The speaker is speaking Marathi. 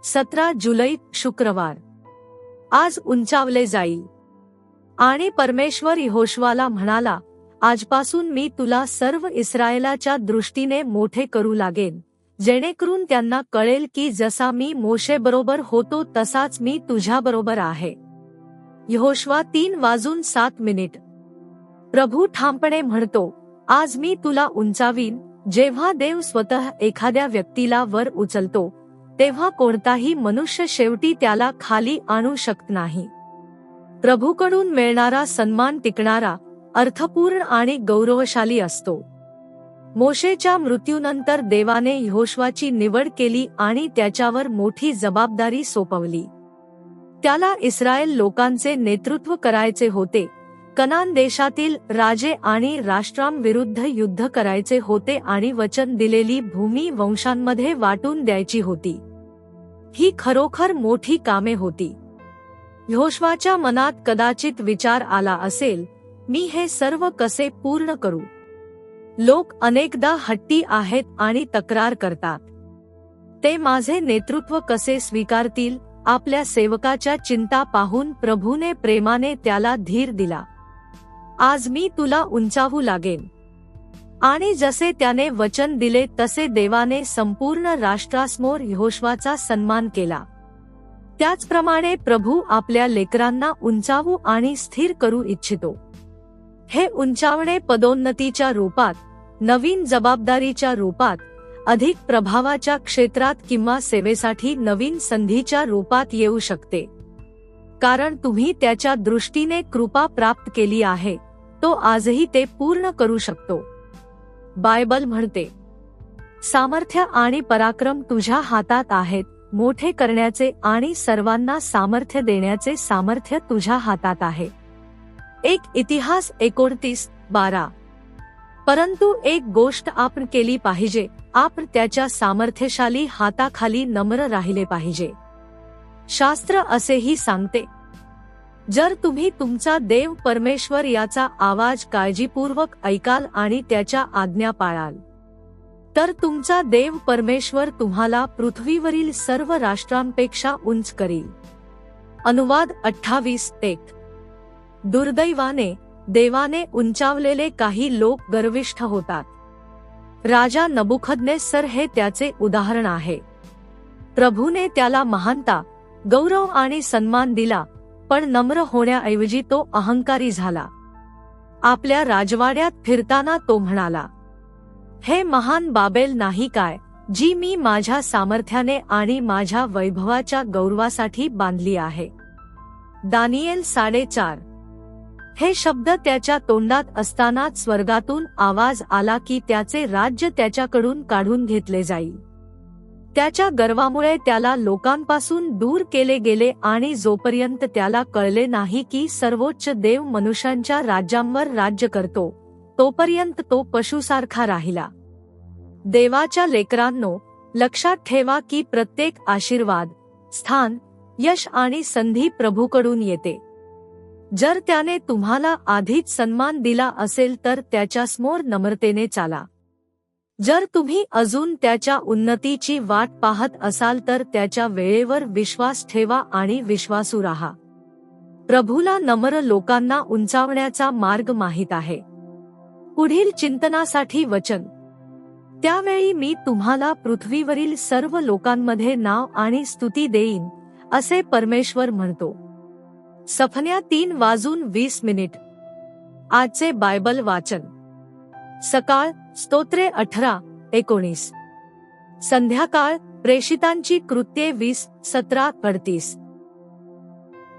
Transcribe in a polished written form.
17 जुलै शुक्रवार. आज उंचावले जाईल. आणि परमेश्वर यहोशुआला म्हणाला, आजपासून मी तुला सर्व इस्रायेलाच्या दृष्टीने मोठे करू लागेन, जेणेकरून त्यांना कळेल की जसा मी मोशेबरोबर होतो तसाच मी तुझ्याबरोबर आहे. यहोशुआ 3:07. प्रभू ठामपणे म्हणतो, आज मी तुला उंचावीन. जेव्हा देव स्वतः एखाद्या व्यक्तीला वर उचलतो, तेव्हा कोणताही मनुष्य शेवटी त्याला खाली आणू शकत नाही. प्रभूकडून मिळणारा सन्मान टिकणारा, अर्थपूर्ण आणि गौरवशाली असतो. मोशेच्या मृत्यूनंतर देवाने यहोशुआची निवड केली आणि त्याच्यावर मोठी जबाबदारी सोपवली. त्याला इस्रायल लोकांचे नेतृत्व करायचे होते, कनान देशातील राजे आणि राष्ट्रांविरुद्ध युद्ध करायचे होते आणि वचन दिलेली भूमी वंशांमध्ये वाटून द्यायची होती. ही खरोखर मोठी कामे होती. यहोशुआच्या मनात कदाचित विचार आला असेल, मी हे सर्व कसे पूर्ण करू? लोक अनेकदा हट्टी आहेत आणि तक्रार करतात. ते माझे नेतृत्व कसे स्वीकारतील? आपल्या सेवकाच्या चिंता पाहून प्रभूने प्रेमाने त्याला धीर दिला. आज मी तुला उंचावू लागेन. आणि जसे त्याने वचन दिले तसे देवाने संपूर्ण राष्ट्रासमोर यहोशुआचा सन्मान केला. त्याचप्रमाणे प्रभू आपल्या लेकरांना उंचावू आणि स्थिर करू इच्छितो. हे उंचावणे पदोन्नतीच्या रूपात, नवीन जबाबदारीच्या रूपात, अधिक प्रभावाच्या क्षेत्रात किंवा सेवेसाठी नवीन संधीच्या रूपात येऊ शकते. कारण तुम्ही त्याच्या दृष्टीने कृपा प्राप्त केली आहे, तो आजही ते पूर्ण करू शकतो. बायबल म्हणते, सामर्थ्य आणि पराक्रम तुझ्या हातात आहेत, मोठे करण्याचे आणि सर्वांना सामर्थ्य देण्याचे सामर्थ्य तुझ्या हातात आहे. 1 इतिहास 29:12. परंतु एक गोष्ट आपण केली पाहिजे, आपण त्याच्या सामर्थ्यशाली हाताखाली नम्र राहिले पाहिजे. शास्त्र असेही सांगते, जर तुम्ही तुमचा देव परमेश्वर याचा आवाज काळजीपूर्वक ऐकाल आणि त्याच्या आज्ञा पाळाल, तर तुमचा देव परमेश्वर तुम्हाला पृथ्वीवरील सर्व राष्ट्रांपेक्षा उंच करील. अनुवाद 28:1. दुर्दैवाने देवाने उंचावलेले काही लोक गर्विष्ठ होतात. राजा नबुखदनेस्सर हे त्याचे उदाहरण आहे. प्रभूने त्याला महानता, गौरव आणि सन्मान दिला, पण नम्र होण्याऐवजी तो अहंकारी झाला. आपल्या राजवाड्यात फिरताना तो म्हणाला, हे महान बाबेल नाही काय, जी मी माझ्या सामर्थ्याने आणि माझ्या वैभवाच्या गौरवासाठी बांधली आहे. दानिएल 4:4. हे शब्द त्याच्या तोंडात असतानाच स्वर्गातून आवाज आला की त्याचे राज्य त्याच्याकडून काढून घेतले जाईल. त्याच्या गर्वामुळे त्याला लोकांपासून दूर केले गेले आणि जोपर्यंत त्याला कळले नाही की सर्वोच्च देव मनुष्यांच्या राज्यांवर राज्य करतो, तोपर्यंत तो पशुसारखा राहिला. देवाच्या लेकरांनो, लक्षात ठेवा की प्रत्येक आशीर्वाद, स्थान, यश आणि संधी प्रभूकडून येते. जर त्याने तुम्हाला आधीच सन्मान दिला असेल तर त्याच्यासमोर नम्रतेने चाला. जर तुम्ही अजून त्याच्या उन्नतीची वाट पाहत असाल तर त्याच्या वेळेवर विश्वास ठेवा आणि विश्वासू राहा. प्रभूला नम्र लोकांना उंचावण्याचा मार्ग माहीत आहे. पुढील चिंतनासाठी वचन. त्यावेळी मी तुम्हाला पृथ्वीवरील सर्व लोकांमध्ये नाव आणि स्तुती देईन, असे परमेश्वर म्हणतो. सफन्या 3:20. आजचे बायबल वाचन. सकाळ स्तोत्रे 18:19. संध्याकाळ प्रेषितांची कृत्ये 20:17-38.